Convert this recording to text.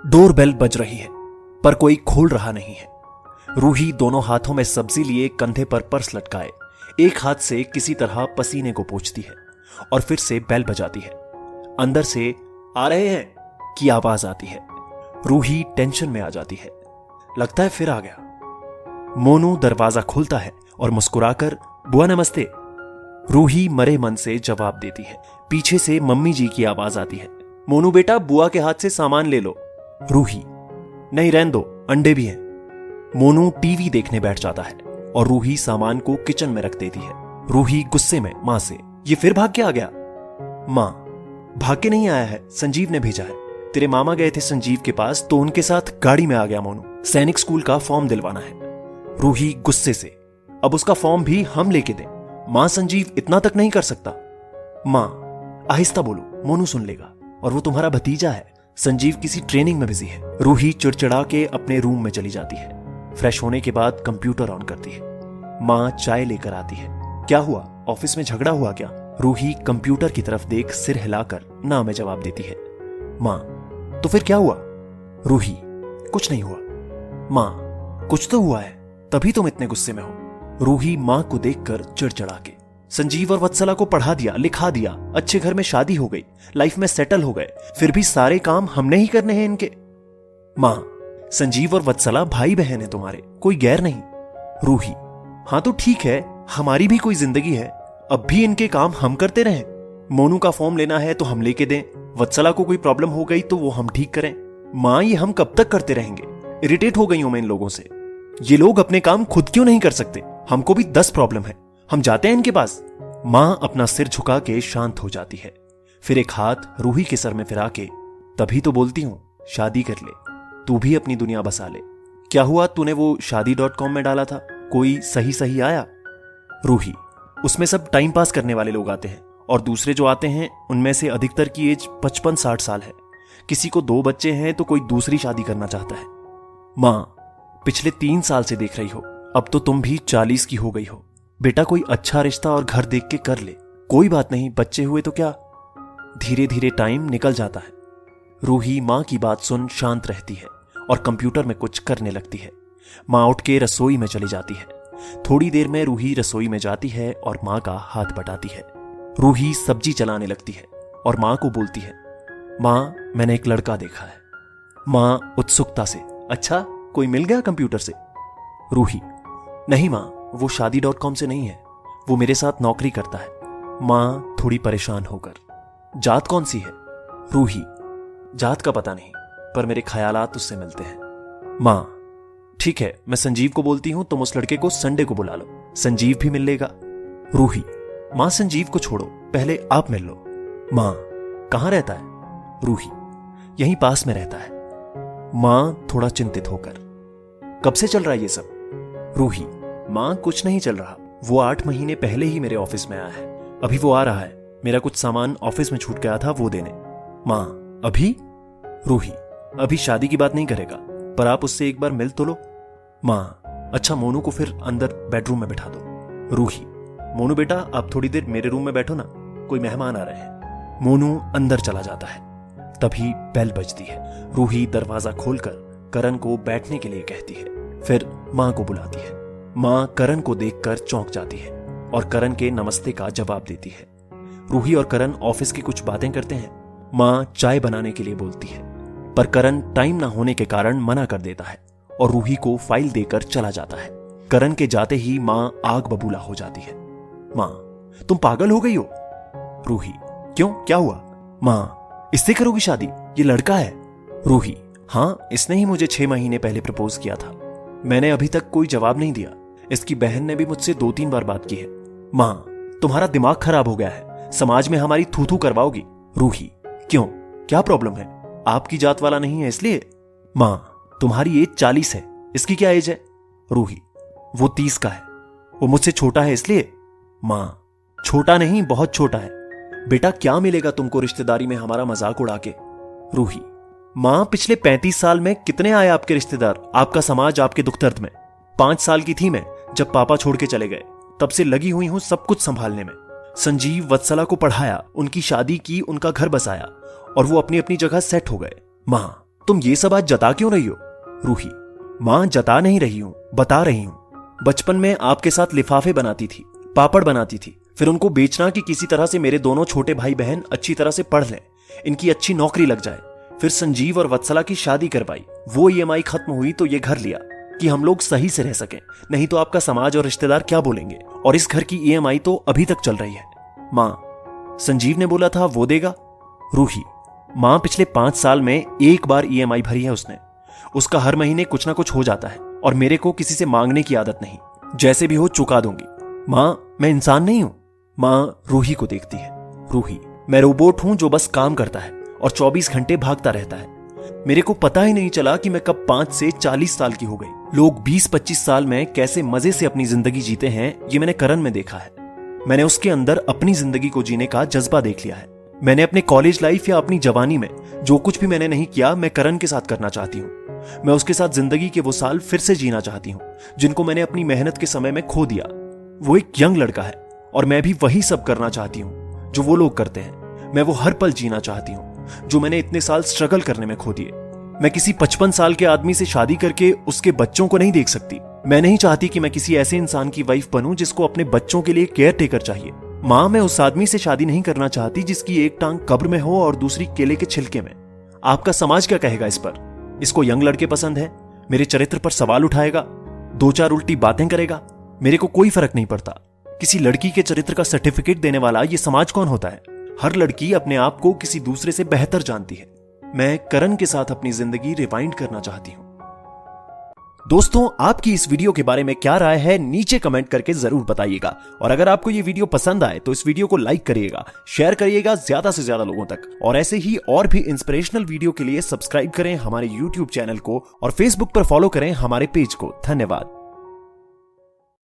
Doorbell बज रही है पर कोई खोल रहा नहीं है। रूही दोनों हाथों में सब्जी लिए कंधे पर पर्स लटकाए एक हाथ से किसी तरह पसीने को पोंछती है और फिर से बेल बजाती है। अंदर से आ रहे हैं की आवाज आती है। रूही टेंशन में आ जाती है। लगता है फिर आ गया। मोनू दरवाजा खोलता है और मुस्कुराकर बुआ नमस्ते। रूही मरे मन से जवाब देती है। पीछे से मम्मी जी की आवाज आती है, मोनू बेटा बुआ के हाथ से सामान ले लो। रूही नहीं रहने दो, अंडे भी हैं। मोनू टीवी देखने बैठ जाता है और रूही सामान को किचन में रख देती है। रूही गुस्से में मां से, ये फिर भाग के आ गया? मां, भाग के नहीं आया है, संजीव ने भेजा है। तेरे मामा गए थे संजीव के पास तो उनके साथ गाड़ी में आ गया मोनू। सैनिक स्कूल का फॉर्म दिलवाना है। रूही गुस्से से, अब उसका फॉर्म भी हम लेके दें? मां, संजीव इतना तक नहीं कर सकता। मां, आहिस्ता बोलो, मोनू सुन लेगा और वो तुम्हारा भतीजा है। संजीव किसी ट्रेनिंग में बिजी है। रूही चिड़चिड़ा के अपने रूम में चली जाती है। फ्रेश होने के बाद कंप्यूटर ऑन करती है। मां चाय लेकर आती है। क्या हुआ, ऑफिस में झगड़ा हुआ क्या? रूही कंप्यूटर की तरफ देख सिर हिलाकर ना में जवाब देती है। मां, तो फिर क्या हुआ? रूही, कुछ नहीं हुआ। मां, कुछ तो हुआ है, तभी तुम इतने गुस्से में हो। रूही मां को देखकर चिड़चिड़ा के, संजीव और वत्सला को पढ़ा दिया, लिखा दिया, अच्छे घर में शादी हो गई, लाइफ में सेटल हो गए, फिर भी सारे काम हमने ही करने हैं इनके। मां, संजीव और वत्सला भाई बहन है तुम्हारे, कोई गैर नहीं। रूही, हां तो ठीक है, हमारी भी कोई जिंदगी है, अब भी इनके काम हम करते रहें? मोनू का फॉर्म लेना है तो हम लेके दें, वत्सला को कोई प्रॉब्लम हो गई तो वो हम ठीक करें। मां, ये हम कब तक करते रहेंगे? इरिटेट हो गई हूं मैं इन लोगों से। ये लोग अपने काम खुद क्यों नहीं कर सकते? हमको भी 10 प्रॉब्लम है, हम जाते हैं इनके पास। मां अपना सिर झुका के शांत हो जाती है। फिर एक हाथ रूही के सर में फिरा के, तभी तो बोलती हूं शादी कर ले, तू भी अपनी दुनिया बसा ले। क्या हुआ, तूने वो शादी.com में डाला था, कोई सही आया? रूही, उसमें सब टाइम पास करने वाले लोग आते हैं और दूसरे जो आते हैं उनमें से अधिकतर की एज 55-60 साल है। किसी को 2 बच्चे हैं तो कोई दूसरी शादी करना चाहता है। मां, पिछले 3 साल से देख रही हो, अब तो तुम भी 40 की हो गई हो। बेटा कोई अच्छा रिश्ता और घर देख के कर ले, कोई बात नहीं, बच्चे हुए तो क्या, धीरे धीरे टाइम निकल जाता है। रूही मां की बात सुन शांत रहती है और कंप्यूटर में कुछ करने लगती है। मां उठ के रसोई में चली जाती है। थोड़ी देर में रूही रसोई में जाती है और मां का हाथ बटाती है। रूही सब्जी चलाने लगती है और मां को बोलती है, मां, मैंने एक लड़का देखा है। मां उत्सुकता से, अच्छा, कोई मिल गया कंप्यूटर से? रूही, नहीं मां, वो शादी.com से नहीं है, वो मेरे साथ नौकरी करता है। मां थोड़ी परेशान होकर, जात कौन सी है? रूही, जात का पता नहीं, पर मेरे ख्यालात उससे मिलते हैं। मां, ठीक है, मैं संजीव को बोलती हूं, तुम उस लड़के को संडे को बुला लो, संजीव भी मिल लेगा। रूही, मां, संजीव को छोड़ो, पहले आप मिल लो। मां, कहां रहता है? रूही, यहीं पास में रहता है। मां थोड़ा चिंतित होकर, कब से चल रहा है ये सब? रूही, मां, कुछ नहीं चल रहा, वो 8 महीने पहले ही मेरे ऑफिस में आया है, अभी वो आ रहा है, मेरा कुछ सामान ऑफिस में छूट गया था वो देने। मां, अभी? रूही, अभी शादी की बात नहीं करेगा, पर आप उससे एक बार मिल तो लो। मां, अच्छा, मोनू को फिर अंदर बेडरूम में बिठा दो। रूही, मोनू बेटा आप थोड़ी देर मेरे रूम में बैठो ना, कोई मेहमान आ रहे हैं। मोनू अंदर चला जाता है। तभी बेल बजती है। रूही दरवाजा खोलकर करण को बैठने के लिए कहती है, फिर मां को बुलाती है। मां करण को देखकर चौंक जाती है और करण के नमस्ते का जवाब देती है। रूही और करण ऑफिस की कुछ बातें करते हैं। मां चाय बनाने के लिए बोलती है, पर करण टाइम ना होने के कारण मना कर देता है और रूही को फाइल देकर चला जाता है। करण के जाते ही मां आग बबूला हो जाती है। मां, तुम पागल हो गई हो? रूही, क्यों, क्या हुआ? मां, इससे करोगी शादी? ये लड़का है। रूही, हां, इसने ही मुझे 6 महीने पहले प्रपोज किया था, मैंने अभी तक कोई जवाब नहीं दिया। इसकी बहन ने भी मुझसे 2-3 बार बात की है। मां, तुम्हारा दिमाग खराब हो गया है, समाज में हमारी थू थू करवाओगी। रूही, क्यों, क्या प्रॉब्लम है? आपकी जात वाला नहीं है इसलिए? मां, तुम्हारी एज 40 है, इसकी क्या एज है? रूही, वो 30 का है, वो मुझसे छोटा है इसलिए? मां, छोटा नहीं, बहुत छोटा है। बेटा क्या मिलेगा तुमको रिश्तेदारी में हमारा मजाक उड़ा के? रूही, मां, पिछले 35 साल में कितने आए आपके रिश्तेदार, आपका समाज आपके दुख दर्द में। 5 साल की थी मैं जब पापा छोड़ के चले गए, तब से लगी हुई हूं सब कुछ संभालने में। संजीव वत्सला को पढ़ाया, उनकी शादी की, उनका घर बसाया और वो अपनी अपनी जगह सेट हो गए। मां, तुम ये सब आज जता क्यों रही हो? रूही, मां जता नहीं रही हूं, बता रही हूं। बचपन में आपके साथ लिफाफे बनाती थी, पापड़ बनाती थी, फिर उनको बेचना कि किसी तरह से मेरे दोनों छोटे भाई बहन अच्छी तरह से पढ़ लें, इनकी अच्छी नौकरी लग जाए। फिर संजीव और वत्सला की शादी करवाई, वो ईएमआई खत्म हुई तो ये घर लिया कि हम लोग सही से रह सकें, नहीं तो आपका समाज और रिश्तेदार क्या बोलेंगे। और इस घर की ईएमआई तो अभी तक चल रही है। मां, संजीव ने बोला था वो देगा। रूही, मां पिछले 5 साल में एक बार ईएमआई भरी है उसने। उसका हर महीने कुछ ना कुछ हो जाता है और मेरे को किसी से मांगने की आदत नहीं, जैसे भी हो चुका दूंगी। मां, मैं इंसान नहीं हूं। मां रूही को देखती है। रूही, मैं रोबोट हूं जो बस काम करता है और 24 घंटे भागता रहता है। मेरे को पता ही नहीं चला कि मैं कब 5 से 40 साल की हो गई। लोग 20-25 साल में कैसे मजे से अपनी जिंदगी जीते हैं, ये मैंने करण में देखा है। मैंने उसके अंदर अपनी जिंदगी को जीने का जज्बा देख लिया है। मैंने अपने कॉलेज लाइफ या अपनी जवानी में जो कुछ भी मैंने नहीं किया, मैं करण के साथ करना चाहती हूँ। मैं उसके साथ जिंदगी के वो साल फिर से जीना चाहती हूँ जिनको मैंने अपनी मेहनत के समय में खो दिया। वो एक यंग लड़का है और मैं भी वही सब करना चाहती हूँ जो वो लोग करते हैं। मैं वो हर पल जीना चाहती हूँ जो मैंने इतने साल स्ट्रगल करने में खो दिए। मैं किसी 55 साल के आदमी से शादी करके उसके बच्चों को नहीं देख सकती। मैं नहीं चाहती कि मैं किसी ऐसे इंसान की वाइफ बनूं जिसको अपने बच्चों के लिए केयर टेकर चाहिए। मां, मैं उस आदमी से शादी नहीं करना चाहती जिसकी एक टांग कब्र में हो और दूसरी केले के छिलके में। आपका समाज क्या कहेगा इस पर? इसको यंग लड़के पसंद है, मेरे चरित्र पर सवाल उठाएगा, 2-4 उल्टी बातें करेगा। मेरे को कोई फर्क नहीं पड़ता। किसी लड़की के चरित्र का सर्टिफिकेट देने वाला ये समाज कौन होता है? हर लड़की अपने आप को किसी दूसरे से बेहतर जानती है। मैं करण के साथ अपनी जिंदगी रिवाइंड करना चाहती हूं। दोस्तों, आपकी इस वीडियो के बारे में क्या राय है नीचे कमेंट करके जरूर बताइएगा। और अगर आपको ये वीडियो पसंद आए तो इस वीडियो को लाइक करिएगा, शेयर करिएगा ज्यादा से ज्यादा लोगों तक। और ऐसे ही और भी इंस्पिरेशनल वीडियो के लिए सब्सक्राइब करें हमारे YouTube चैनल को और Facebook पर फॉलो करें हमारे पेज को। धन्यवाद।